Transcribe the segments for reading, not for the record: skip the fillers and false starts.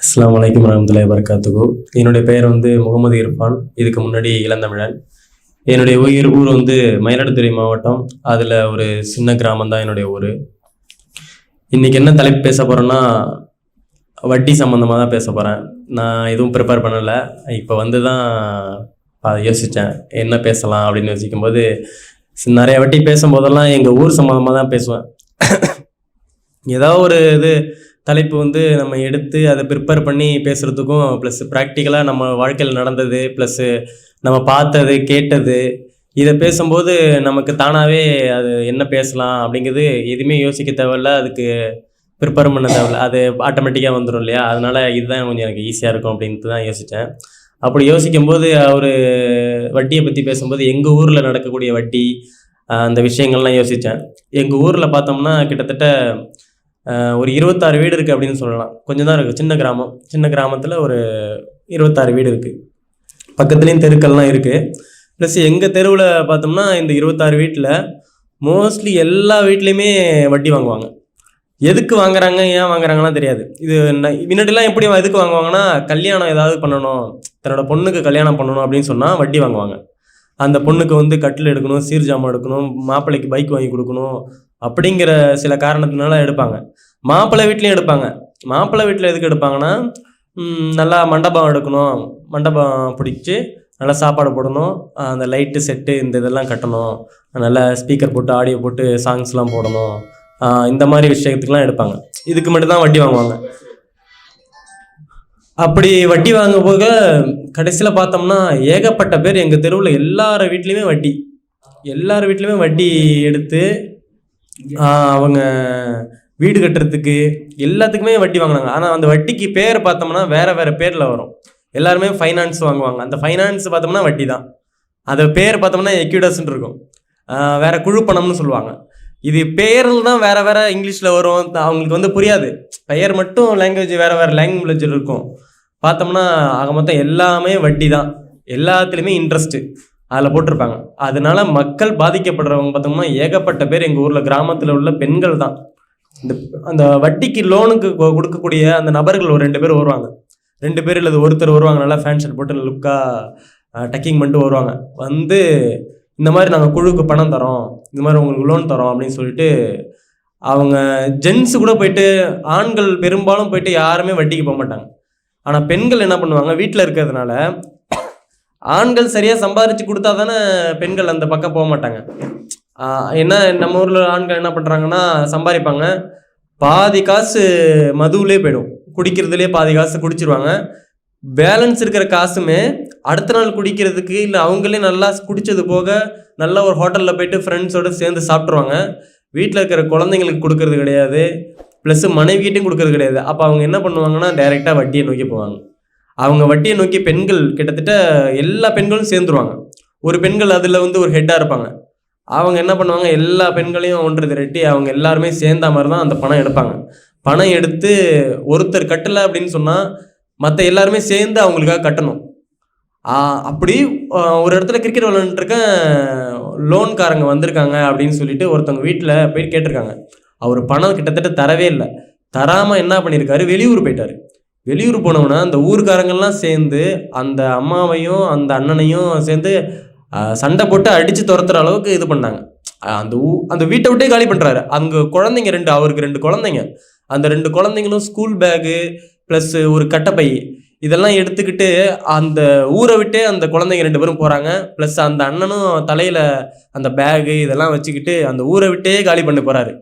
அஸ்ஸலாமு அலைக்கும் வரஹ்மத்துல்லாஹி வபரகாத்துஹு. என்னுடைய பெயர் முகமது இர்ஃபான். இதுக்கு முன்னாடி இளந்தமிழன். என்னுடைய ஊர் மயிலாடுதுறை மாவட்டம். அதில் ஒரு சின்ன கிராமம் தான் என்னுடைய ஊர். இன்றைக்கி என்ன தலைப்பு பேச போகிறேன்னா, வட்டி சம்மந்தமாக தான் பேச போகிறேன். நான் எதுவும் ப்ரிப்பேர் பண்ணலை. இப்போ தான் யோசித்தேன் என்ன பேசலாம் அப்படின்னு யோசிக்கும்போது, நிறைய வாட்டி பேசும்போதெல்லாம் எங்கள் ஊர் சம்மந்தமாக தான் பேசுவேன். ஏதாவது ஒரு தலைப்பு நம்ம எடுத்து அதை ப்ரிப்பேர் பண்ணி பேசுகிறதுக்கும், ப்ளஸ் ப்ராக்டிக்கலாக நம்ம வாழ்க்கையில் நடந்தது, ப்ளஸ்ஸு நம்ம பார்த்தது கேட்டது, இதை பேசும்போது நமக்கு தானாகவே அது என்ன பேசலாம் அப்படிங்கிறது எதுவுமே யோசிக்க தேவையில்ல, அதுக்கு ப்ரிப்பேர் பண்ண தேவையில்ல, அது ஆட்டோமேட்டிக்காக வந்துடும் இல்லையா? அதனால் இதுதான் கொஞ்சம் எனக்கு ஈஸியாக இருக்கும் அப்படின்ட்டு தான் யோசித்தேன். அப்படி யோசிக்கும்போது அவர் வட்டியை பற்றி பேசும்போது எங்கள் ஊரில் நடக்கக்கூடிய வட்டி, அந்த விஷயங்கள்லாம் யோசித்தேன். எங்கள் ஊரில் பார்த்தோம்னா கிட்டத்தட்ட ஒரு 26 வீடு இருக்குது அப்படின்னு சொல்லலாம். கொஞ்சம் தான் இருக்குது, சின்ன கிராமம். சின்ன கிராமத்தில் ஒரு 26 வீடு இருக்குது. பக்கத்துலேயும் தெருக்கள்லாம் இருக்குது. ப்ளஸ் எங்கள் தெருவில் பார்த்தோம்னா இந்த 26 வீட்டில் மோஸ்ட்லி எல்லா வீட்லேயுமே வட்டி வாங்குவாங்க. எதுக்கு வாங்குறாங்க, ஏன் வாங்குறாங்கன்னா தெரியாது. இது முன்னாடிலாம் எப்படி எதுக்கு வாங்குவாங்கன்னா, கல்யாணம் ஏதாவது பண்ணணும், தன்னோட பொண்ணுக்கு கல்யாணம் பண்ணணும் அப்படின்னு சொன்னால் வட்டி வாங்குவாங்க. அந்த பொண்ணுக்கு கட்டில் எடுக்கணும், சீர் ஜாமான் எடுக்கணும், மாப்பிள்ளைக்கு பைக் வாங்கி கொடுக்கணும் அப்படிங்கிற சில காரணத்தினால எடுப்பாங்க. மாப்பிள்ளை வீட்லேயும் எடுப்பாங்க. மாப்பிள்ளை வீட்டில் எதுக்கு எடுப்பாங்கன்னா, நல்லா மண்டபம் எடுக்கணும், மண்டபம் பிடிச்சி நல்லா சாப்பாடு போடணும், அந்த லைட்டு செட்டு இந்த இதெல்லாம் கட்டணும், நல்லா ஸ்பீக்கர் போட்டு ஆடியோ போட்டு சாங்ஸ்லாம் போடணும், இந்த மாதிரி விஷயத்துக்கெலாம் எடுப்பாங்க. இதுக்கு மட்டும்தான் வட்டி வாங்குவாங்க. அப்படி வட்டி வாங்க போக கடைசியில் பார்த்தோம்னா ஏகப்பட்ட பேர் எங்கள் தெருவில் எல்லார் வீட்லேயுமே வட்டி எடுத்து அவங்க வீடு கட்டுறதுக்கு எல்லாத்துக்குமே வட்டி வாங்கினாங்க. ஆனால் அந்த வட்டிக்கு பேர் பார்த்தோம்னா வேறு பேரில் வரும். எல்லாருமே ஃபைனான்ஸ் வாங்குவாங்க. அந்த ஃபைனான்ஸ் பார்த்தோம்னா வட்டி தான். அதை பேர் பார்த்தோம்னா எக்யூடஸ்ன்னு இருக்கும், வேறு குழு பணம்னு சொல்லுவாங்க. இது பேரில் தான் வேறு இங்கிலீஷில் வரும், அவங்களுக்கு புரியாது. பெயர் மட்டும் லாங்குவேஜ் வேறு லாங்குவேஜ் இருக்கும். பார்த்தோம்னா ஆக மொத்தம் எல்லாமே வட்டி தான். எல்லாத்துலேயுமே இன்ட்ரெஸ்ட்டு அதில் போட்டிருப்பாங்க. அதனால மக்கள் பாதிக்கப்படுறவங்க பார்த்தோம்னா ஏகப்பட்ட பேர் எங்கள் ஊரில் கிராமத்தில் உள்ள பெண்கள் தான். அந்த வட்டிக்கு லோனுக்கு கொடுக்கக்கூடிய அந்த நபர்கள் ஒரு 2 பேர் வருவாங்க. 2 பேர் இல்லை ஒருத்தர் வருவாங்க, நல்லா ஃபேன் ஷர்ட் போட்டு லுக்காக டக்கிங் பண்ணிட்டு வருவாங்க. இந்த மாதிரி நாங்கள் குழுக்கு பணம் தரோம், இந்த மாதிரி உங்களுக்கு லோன் தரோம் அப்படின்னு சொல்லிட்டு அவங்க ஜென்ஸு கூட போயிட்டு, ஆண்கள் பெரும்பாலும் போயிட்டு யாருமே வட்டிக்கு போக மாட்டாங்க. ஆனால் பெண்கள் என்ன பண்ணுவாங்க, வீட்டில் இருக்கிறதுனால ஆண்கள் சரியாக சம்பாதிச்சு கொடுத்தா தானே பெண்கள் அந்த பக்கம் போக மாட்டாங்க. என்ன நம்ம ஊரில் ஆண்கள் என்ன பண்ணுறாங்கன்னா, சம்பாதிப்பாங்க, பாதி காசு மதுவிலே போயிடும், குடிக்கிறதுலேயே பாதி காசு குடிச்சிருவாங்க. பேலன்ஸ் இருக்கிற காசுமே அடுத்த நாள் குடிக்கிறதுக்கு இல்லை அவங்களே நல்லா குடித்தது போக நல்லா ஒரு ஹோட்டலில் போயிட்டு ஃப்ரெண்ட்ஸோடு சேர்ந்து சாப்பிட்ருவாங்க. வீட்டில் இருக்கிற குழந்தைங்களுக்கு கொடுக்கறது கிடையாது, ப்ளஸ் மனைவிகிட்டையும் கொடுக்கறது கிடையாது. அப்போ அவங்க என்ன பண்ணுவாங்கன்னா டைரெக்டாக வட்டியை நோக்கி போவாங்க. அவங்க வட்டியை நோக்கி பெண்கள் கிட்டத்தட்ட எல்லா பெண்களும் சேர்ந்துருவாங்க. ஒரு பெண்கள் அதில் ஒரு ஹெட்டாக இருப்பாங்க. அவங்க என்ன பண்ணுவாங்க, எல்லா பெண்களையும் ஒன்று திரட்டி அவங்க எல்லாருமே சேர்ந்த மாதிரி தான் அந்த பணம் எடுப்பாங்க. பணம் எடுத்து ஒருத்தர் கட்டலை அப்படின்னு சொன்னால் மற்ற எல்லாருமே சேர்ந்து அவங்களுக்காக கட்டணும். அப்படி ஒரு இடத்துல கிரிக்கெட் விளையாண்டுருக்கேன், லோன்காரங்க வந்திருக்காங்க அப்படின்னு சொல்லிட்டு ஒருத்தவங்க வீட்டில் போய் கேட்டிருக்காங்க. அவர் பணம் கிட்டத்தட்ட தரவே இல்லை. தராமல் என்ன பண்ணியிருக்காரு, வெளியூர் போயிட்டார். வெளியூர் போனோம்னா அந்த ஊருக்காரங்கள்லாம் சேர்ந்து அந்த அம்மாவையும் அந்த அண்ணனையும் சேர்ந்து சண்டை போட்டு அடித்து துரத்துற அளவுக்கு இது பண்ணாங்க. அந்த வீட்டை விட்டே காலி பண்ணுறாரு. அங்கே குழந்தைங்க அவருக்கு 2 குழந்தைங்க. அந்த 2 குழந்தைங்களும் ஸ்கூல் பேகு ப்ளஸ் ஒரு கட்டைப்பை இதெல்லாம் எடுத்துக்கிட்டு அந்த ஊரை விட்டே அந்த குழந்தைங்க 2 பேரும் போகிறாங்க. ப்ளஸ் அந்த அண்ணனும் தலையில் அந்த பேகு இதெல்லாம் வச்சுக்கிட்டு அந்த ஊரை விட்டே காலி பண்ணி போகிறாரு.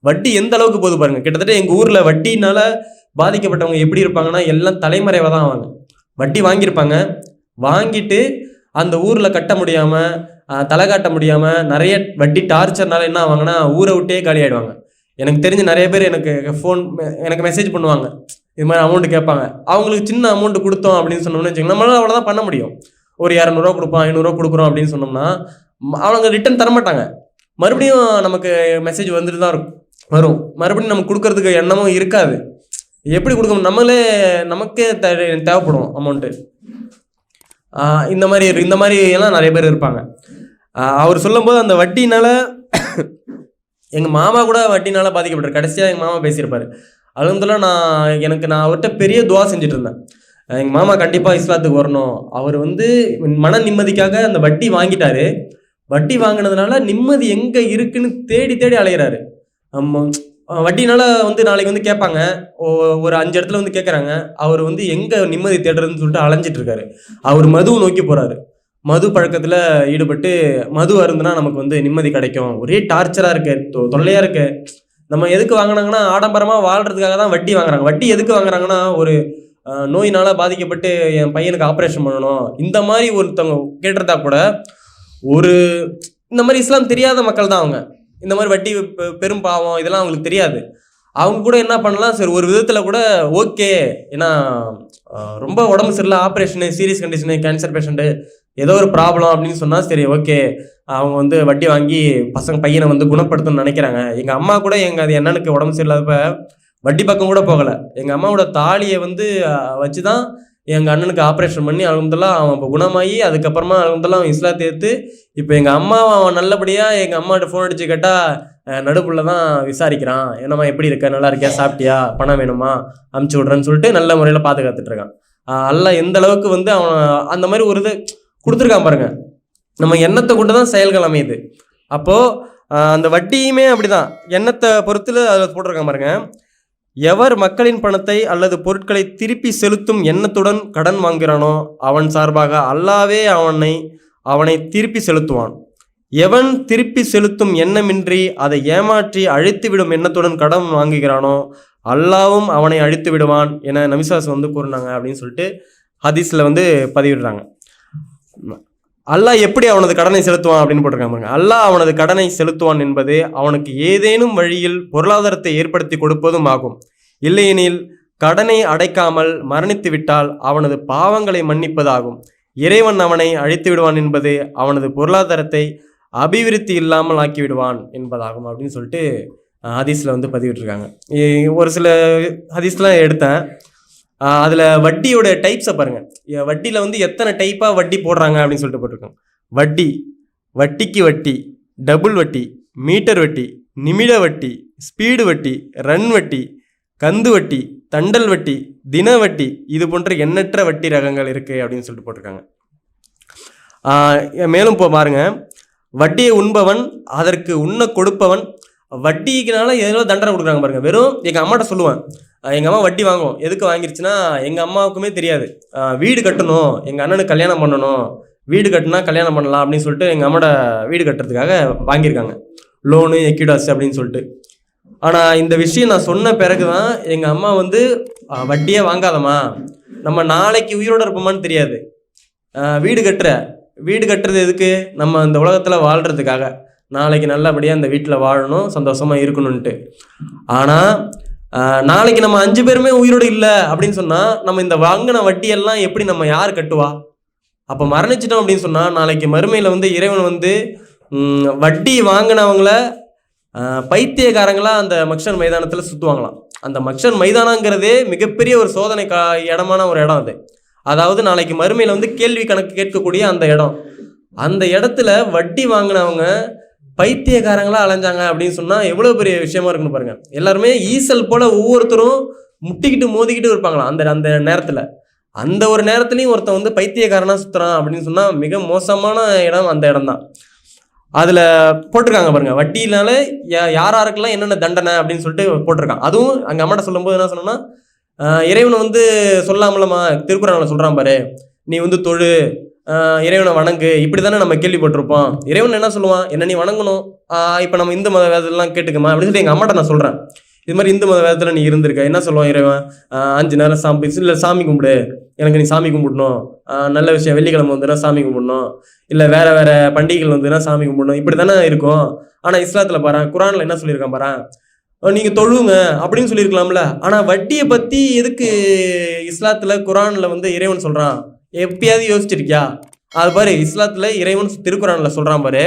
வட்டி எந்த அளவுக்கு போகுது பாருங்கள். கிட்டத்தட்ட எங்கள் ஊரில் வட்டினால் பாதிக்கப்பட்டவங்க எப்படி இருப்பாங்கன்னா, எல்லாம் தலைமறைவாக தான் ஆவாங்க. வட்டி வாங்கியிருப்பாங்க, வாங்கிட்டு அந்த ஊரில் கட்ட முடியாமல், தலை காட்ட முடியாமல், நிறைய வட்டி டார்ச்சர்னால என்ன ஆவாங்கன்னா ஊரை விட்டே காலி ஆகிடுவாங்க. எனக்கு தெரிஞ்ச நிறைய பேர் எனக்கு மெசேஜ் பண்ணுவாங்க, இது மாதிரி அமௌண்ட்டு கேட்பாங்க. அவங்களுக்கு சின்ன அமௌண்ட்டு கொடுத்தோம் அப்படின்னு சொன்னோம்னு வச்சுக்கோங்க, நம்மளால அவ்வளோதான் பண்ண முடியும். ஒரு 200 கொடுப்போம், 500 கொடுக்குறோம் அப்படின்னு சொன்னோம்னா அவங்க ரிட்டன் தரமாட்டாங்க. மறுபடியும் நமக்கு மெசேஜ் வந்துட்டு தான் வரும். மறுபடியும் நமக்கு கொடுக்கறதுக்கு எண்ணமும் இருக்காது. எப்படி கொடுக்கணும், நமக்கே தேவைப்படும் அமௌண்ட்டு. இந்த மாதிரி எல்லாம் நிறைய பேர் இருப்பாங்க. அவர் சொல்லும்போது அந்த வட்டினால் எங்கள் மாமா கூட வட்டினால் பாதிக்கப்பட்டார். கடைசியாக எங்கள் மாமா பேசியிருப்பார். அல்ஹம்துலில்லாஹ் நான் அவர்கிட்ட பெரிய துவா செஞ்சுட்டு இருந்தேன். எங்கள் மாமா கண்டிப்பாக இஸ்லாத்துக்கு வரணும். அவர் வந்து மன நிம்மதிக்காக அந்த வட்டி வாங்கிட்டாரு. வட்டி வாங்கினதுனால நிம்மதி எங்கே இருக்குன்னு தேடி தேடி அலையிறாரு. வட்டினால வந்து நாளைக்கு வந்து கேட்பாங்க, ஒரு 5 இடத்துல வந்து கேட்குறாங்க. அவர் வந்து எங்கே நிம்மதி தேடுறதுன்னு சொல்லிட்டு அலைஞ்சிட்டு இருக்காரு. அவர் மதுவை நோக்கி போகிறாரு. மது பழக்கத்தில் ஈடுபட்டு மது அருந்துனா நமக்கு வந்து நிம்மதி கிடைக்கும். ஒரே டார்ச்சராக இருக்கு, தொல்லையாக இருக்கு. நம்ம எதுக்கு வாங்கினாங்கன்னா ஆடம்பரமாக வாழ்கிறதுக்காக தான் வட்டி வாங்குறாங்க. வட்டி எதுக்கு வாங்குறாங்கன்னா ஒரு நோயினால் பாதிக்கப்பட்டு என் பையனுக்கு ஆப்ரேஷன் பண்ணணும் இந்த மாதிரி ஒருத்தவங்க கேட்டிருந்தா கூட, ஒரு இந்த மாதிரி இஸ்லாம் தெரியாத மக்கள் தான் அவங்க. இந்த மாதிரி வட்டி பெரும் பாவம் இதெல்லாம் அவங்களுக்கு தெரியாது. அவங்க கூட என்ன பண்ணலாம், சரி ஒரு விதத்தில் கூட ஓகே. ஏன்னா ரொம்ப உடம்பு சரியில்லை, operation, serious condition, cancer patient, ஏதோ ஒரு ப்ராப்ளம் அப்படின்னு சொன்னால் சரி ஓகே, அவங்க வந்து வட்டி வாங்கி பையனை வந்து குணப்படுத்தணும்னு நினைக்கிறாங்க. எங்கள் அம்மா கூட அது என்னனுக்கு உடம்பு சரியில்லாதப்ப வட்டி பக்கம் கூட போகலை. எங்கள் அம்மாவோட தாலியை வந்து வச்சு தான் எங்கள் அண்ணனுக்கு ஆப்ரேஷன் பண்ணி அல்ஹம்துலில்லாஹ் அவன் இப்போ குணமாகி அதுக்கப்புறமா அல்ஹம்துலில்லாஹ் அவன் இஸ்லாத்தை ஏற்று இப்போ எங்கள் அம்மா அவன் நல்லபடியாக எங்கள் அம்மாட்ட ஃபோன் அடித்து கேட்டால் நடுப்புள்ள தான் விசாரிக்கிறான். என்னம்மா எப்படி இருக்க, நல்லா இருக்கியா, சாப்பிட்டியா, பணம் வேணுமா, அமுச்சு விட்றேன்னு சொல்லிட்டு நல்ல முறையில் பாதுகாத்துட்டு இருக்கான். அல்லாஹ் எந்த அளவுக்கு வந்து அவன் அந்த மாதிரி ஒரு இது கொடுத்துருக்கான் பாருங்க. நம்ம எண்ணத்தை கொண்டு தான் செயல்கள் அமையுது. அப்போது அந்த வட்டியுமே அப்படிதான், எண்ணத்தை பொறுத்து அதில் போட்டிருக்கான் பாருங்க. எவர் மக்களின் பணத்தை அல்லது பொருட்களை திருப்பி செலுத்தும் எண்ணத்துடன் கடன் வாங்குகிறானோ அவன் சார்பாக அல்லாவே அவனை திருப்பி செலுத்துவான். எவன் திருப்பி செலுத்தும் எண்ணமின்றி அதை ஏமாற்றி அழித்துவிடும் எண்ணத்துடன் கடன் வாங்குகிறானோ அல்லாவும் அவனை அழித்து விடுவான் என நபிசாஸ் வந்து கூறினாங்க அப்படின்னு சொல்லிட்டு ஹதீஸில் வந்து பதிவிடுறாங்க. அல்லாஹ் எப்படி அவனது கடனை செலுத்துவான் அப்படின்னு போட்டிருக்காங்க. அல்லாஹ் அவனது கடனை செலுத்துவான் என்பது அவனுக்கு ஏதேனும் வழியில் பொருளாதாரத்தை ஏற்படுத்தி கொடுப்பதும் ஆகும். இல்லையெனில் கடனை அடைக்காமல் மரணித்து விட்டால் அவனது பாவங்களை மன்னிப்பதாகும். இறைவன் அவனை அழித்து விடுவான் என்பது அவனது பொருளாதாரத்தை அபிவிருத்தி இல்லாமல் ஆக்கிவிடுவான் என்பதாகும் அப்படின்னு சொல்லிட்டு ஹதீஸில் வந்து பதிவிட்டிருக்காங்க. ஒரு சில ஹதீஸ்லாம் எடுத்தேன். அதில் வட்டியோட டைப்ஸை பாருங்கள். வட்டியில் வந்து எத்தனை டைப்பாக வட்டி போடுறாங்க அப்படின்னு சொல்லிட்டு போட்டிருக்காங்க. வட்டி, வட்டிக்கு வட்டி, டபுள் வட்டி, மீட்டர் வட்டி, நிமிட வட்டி, ஸ்பீடு வட்டி, ரன் வட்டி, கந்து வட்டி, தண்டல் வட்டி, தின வட்டி, இது போன்ற எண்ணற்ற வட்டி ரகங்கள் இருக்குது அப்படின்னு சொல்லிட்டு போட்டிருக்காங்க. மேலும் இப்போ பாருங்க, வட்டியை உண்பவன், அதற்கு உண்ண கொடுப்பவன், வட்டிக்குனால எதோ தண்டனை கொடுக்குறாங்க பாருங்க. வெறும் எங்கள் அம்மாட்ட சொல்லுவேன், எங்கள் அம்மா வட்டி வாங்கும். எதுக்கு வாங்கிருச்சுன்னா எங்கள் அம்மாவுக்குமே தெரியாது. வீடு கட்டணும், எங்கள் அண்ணனுக்கு கல்யாணம் பண்ணணும், வீடு கட்டினா கல்யாணம் பண்ணலாம் அப்படின்னு சொல்லிட்டு எங்கள் அம்மாவோட வீடு கட்டுறதுக்காக வாங்கியிருக்காங்க லோனு, எக்யூடாஸ் அப்படின்னு சொல்லிட்டு. ஆனால் இந்த விஷயம் நான் சொன்ன பிறகு தான் எங்கள் அம்மா வந்து வட்டியே வாங்காதம்மா, நம்ம நாளைக்கு உயிரோடு இருப்போமான்னு தெரியாது, வீடு கட்டுறது எதுக்கு, நம்ம இந்த உலகத்தில் வாழ்கிறதுக்காக, நாளைக்கு நல்லபடியாக இந்த வீட்டில் வாழணும், சந்தோஷமாக இருக்கணும்ன்ட்டு. ஆனால் நாளைக்கு நம்ம 5 பேருமே உயிரோடு இல்லை அப்படின்னு சொன்னால் நம்ம இந்த வாங்கின வட்டியெல்லாம் எப்படி நம்ம யார் கட்டுவா? அப்போ மரணிச்சிட்டோம் அப்படின்னு சொன்னால் நாளைக்கு மறுமையில் வந்து இறைவன் வந்து வட்டி வாங்கினவங்கள பைத்தியக்காரங்களா அந்த மக்ஷர் மைதானத்தில் சுற்றுவாங்களாம். அந்த மக்ஷர் மைதானங்கிறதே மிகப்பெரிய ஒரு சோதனை இடமான ஒரு இடம் அது. அதாவது நாளைக்கு மறுமையில் வந்து கேள்வி கணக்கு கேட்கக்கூடிய அந்த இடம். அந்த இடத்துல வட்டி வாங்கினவங்க பைத்தியக்காரங்களா அலைஞ்சாங்க அப்படின்னு சொன்னால் எவ்வளோ பெரிய விஷயமா இருக்குன்னு பாருங்க. எல்லாருமே ஈசல் போல ஒவ்வொருத்தரும் முட்டிக்கிட்டு மோதிக்கிட்டு இருப்பாங்களாம் அந்த நேரத்தில். அந்த ஒரு நேரத்துலையும் ஒருத்தன் வந்து பைத்தியக்காரனா சுற்றுறான் அப்படின்னு சொன்னால் மிக மோசமான இடம் அந்த இடம் தான். அதில் போட்டிருக்காங்க பாருங்க, வட்டியினால யாருக்கெல்லாம் என்னென்ன தண்டனை அப்படின்னு சொல்லிட்டு போட்டிருக்காங்க. அதுவும் அங்கே அம்மாட்ட சொல்லும்போது என்ன சொன்னோன்னா, இறைவனை வந்து சொல்லாமலமா திருக்குறளில் சொல்கிறான் பாரு, நீ வந்து தொழு, இறைவனை வணங்கு, இப்படி தானே நம்ம கேள்விப்பட்டிருப்போம். இறைவன் என்ன சொல்லுவான், என்ன நீ வணங்கணும், இப்போ நம்ம இந்து மத வேதத்தெல்லாம் கேட்டுக்கமா அப்படின்னு சொல்லி எங்கள் அம்மாட்ட நான் சொல்கிறேன். இது மாதிரி இந்து மத வேதத்தில் நீ இருந்திருக்க, என்ன சொல்லுவான் இறைவன், 5 நேரம் இல்லை சாமி கும்பிடு, எனக்கு நீ சாமி கும்பிடணும், நல்ல விஷயம் வெள்ளிக்கிழமை வந்துன்னா சாமி கும்பிடணும், இல்லை வேறு வேறு பண்டிகைகள் வந்துன்னா சாமி கும்பிடணும், இப்படி தானே இருக்கும். ஆனால் இஸ்லாத்தில் பாரு, குரானில் என்ன சொல்லியிருக்கான் பாரு, நீங்கள் தொழுவுங்க அப்படின்னு சொல்லியிருக்கலாம்ல. ஆனால் வட்டியை பற்றி எதுக்கு இஸ்லாத்தில் குரானில் வந்து இறைவன் சொல்கிறான், எப்பயாவது யோசிச்சிருக்கியா? அது பாரு, இஸ்லாத்தில் இறைவன் திருக்குறானில் சொல்கிறான் பாரு,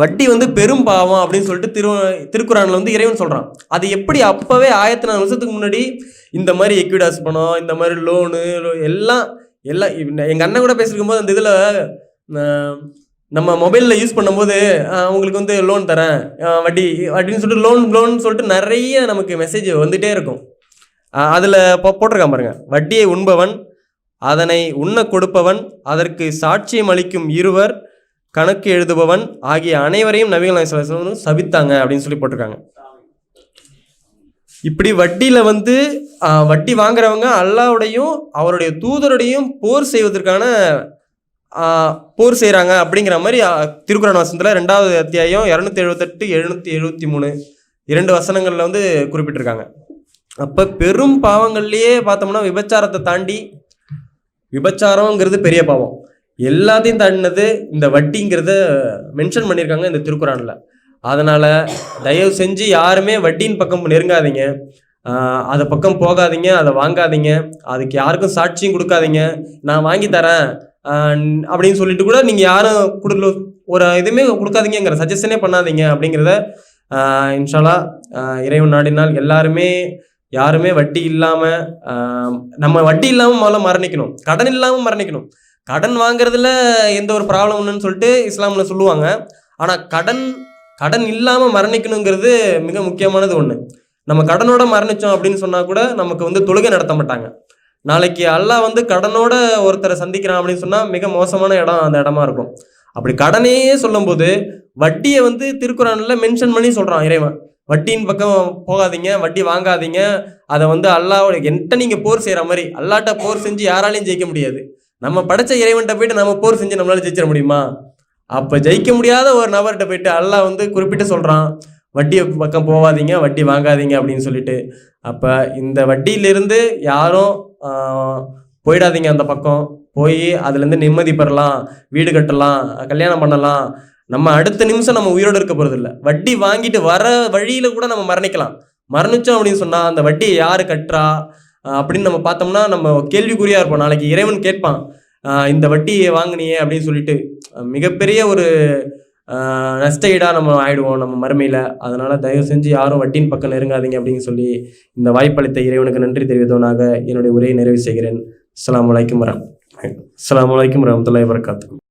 வட்டி வந்து பெரும் பாவம் அப்படின்னு சொல்லிட்டு திருக்குறானில் வந்து இறைவன் சொல்கிறான். அது எப்படி அப்போவே 1400 வருஷத்துக்கு முன்னாடி இந்த மாதிரி எக்விடாஸ் பணம், இந்த மாதிரி லோனு எல்லாம் எங்கள் அண்ணன் கூட பேசியிருக்கும் போது அந்த இதில் நம்ம மொபைலில் யூஸ் பண்ணும்போது உங்களுக்கு வந்து லோன் தரேன், வட்டி அப்படின்னு சொல்லிட்டு லோன் சொல்லிட்டு நிறைய நமக்கு மெசேஜ் வந்துகிட்டே இருக்கும். அதில் போட்டிருக்கான் பாருங்க, வட்டியை உண்பவன், அதனை உண்ண கொடுப்பவன், அதற்கு சாட்சியம் அளிக்கும் இருவர், கணக்கு எழுதுபவன் ஆகிய அனைவரையும் நபிகள் நாயகம் ஸல்லல்லாஹு அலைஹி வஸல்லம் சபித்தாங்க அப்படின்னு சொல்லி போட்டிருக்காங்க. இப்படி வட்டியில் வந்து வட்டி வாங்குறவங்க அல்லாஹ்வுடையும் அவருடைய தூதருடையும் போர் செய்வதற்கான போர் செய்கிறாங்க அப்படிங்கிற மாதிரி திருக்குர்ஆன் வசனத்தில் 2வது அத்தியாயம் 278 773 2 வசனங்களில் வந்து குறிப்பிட்டிருக்காங்க. அப்போ பெரும் பாவங்கள்லேயே பார்த்தோம்னா விபச்சாரத்தை தாண்டி, விபச்சாரங்கிறது பெரிய பாவம், எல்லாத்தையும் தாண்டினது இந்த வட்டிங்கிறத மென்ஷன் பண்ணியிருக்காங்க இந்த திருக்குர்ஆனில். அதனால் தயவு செஞ்சு யாருமே வட்டியின் பக்கம் நெருங்காதீங்க, அதை பக்கம் போகாதீங்க, அதை வாங்காதீங்க, அதுக்கு யாருக்கும் சாட்சியும் கொடுக்காதீங்க. நான் வாங்கி தரேன் அப்படின்னு சொல்லிட்டு கூட நீங்கள் யாரும் ஒரு இதுவுமே கொடுக்காதீங்கிற சஜஷனே பண்ணாதீங்க அப்படிங்கிறத இன்ஷா அல்லாஹ் இறைவன் நாடினால் யாருமே வட்டி இல்லாமல், நம்ம வட்டி இல்லாமல் முதல்ல மரணிக்கணும், கடன் இல்லாமல் மரணிக்கணும். கடன் வாங்குறதுல எந்த ஒரு ப்ராப்ளம் இல்லைன்னு சொல்லிட்டு இஸ்லாமில் சொல்லுவாங்க. ஆனால் கடன் இல்லாமல் மரணிக்கணுங்கிறது மிக முக்கியமானது ஒன்று. நம்ம கடனோட மரணித்தோம் அப்படின்னு சொன்னால் கூட நமக்கு வந்து தொழுகை நடத்த மாட்டாங்க. நாளைக்கு அல்லாஹ் வந்து கடனோட ஒருத்தரை சந்திக்கிறான் அப்படின்னு சொன்னால் மிக மோசமான இடம் அந்த இடமா இருக்கும். அப்படி கடனையே சொல்லும்போது வட்டியை வந்து திருக்குர்ஆனில் மென்ஷன் பண்ணி சொல்கிறான் இறைவன், வட்டியின் பக்கம் போகாதீங்க, வட்டி வாங்காதீங்க. அதை வந்து அல்லாஹ்வோட என்கிட்ட நீங்கள் போர் செய்கிற மாதிரி, அல்லாஹ்ட்ட போர் செஞ்சு யாராலையும் ஜெயிக்க முடியாது. நம்ம படைச்ச இறைவன்கிட்ட போயிட்டு நம்ம போர் செஞ்சு நம்மளால ஜெயிச்சிட முடியுமா? அப்போ ஜெயிக்க முடியாத ஒரு நபர்கிட்ட போயிட்டு அல்லாஹ் வந்து குறிப்பிட்டு சொல்கிறான், வட்டியை பக்கம் போகாதீங்க, வட்டி வாங்காதீங்க அப்படின்னு சொல்லிட்டு. அப்போ இந்த வட்டியிலிருந்து யாரும் போயிடாதீங்க. அந்த பக்கம் போய் அதுலேருந்து நிம்மதி பெறலாம், வீடு கட்டலாம், கல்யாணம் பண்ணலாம். நம்ம அடுத்த நிமிஷம் நம்ம உயிரோடு இருக்க போகிறது இல்லை. வட்டி வாங்கிட்டு வர வழியில் கூட நம்ம மரணிச்சோம் அப்படின்னு சொன்னால் அந்த வட்டியை யார் கட்டுறா அப்படின்னு நம்ம பார்த்தோம்னா நம்ம கேள்விக்குறியாக இருப்போம். நாளைக்கு இறைவன் கேட்பான், இந்த வட்டியை வாங்கினியே அப்படின்னு சொல்லிட்டு மிகப்பெரிய ஒரு நஷ்ட ஈடாக நம்ம ஆயிடுவோம் நம்ம மறுமையில். அதனால் தயவு செஞ்சு யாரும் வட்டியின் பக்கம் நெருங்காதீங்க அப்படின்னு சொல்லி இந்த வாய்ப்பளித்த இறைவனுக்கு நன்றி தெரிவித்தவனாக என்னுடைய உரையை நிறைவு செய்கிறேன். அஸ்ஸலாமு அலைக்கும் வரஹ்மத்துல்லாஹி வபரகாத்துஹு.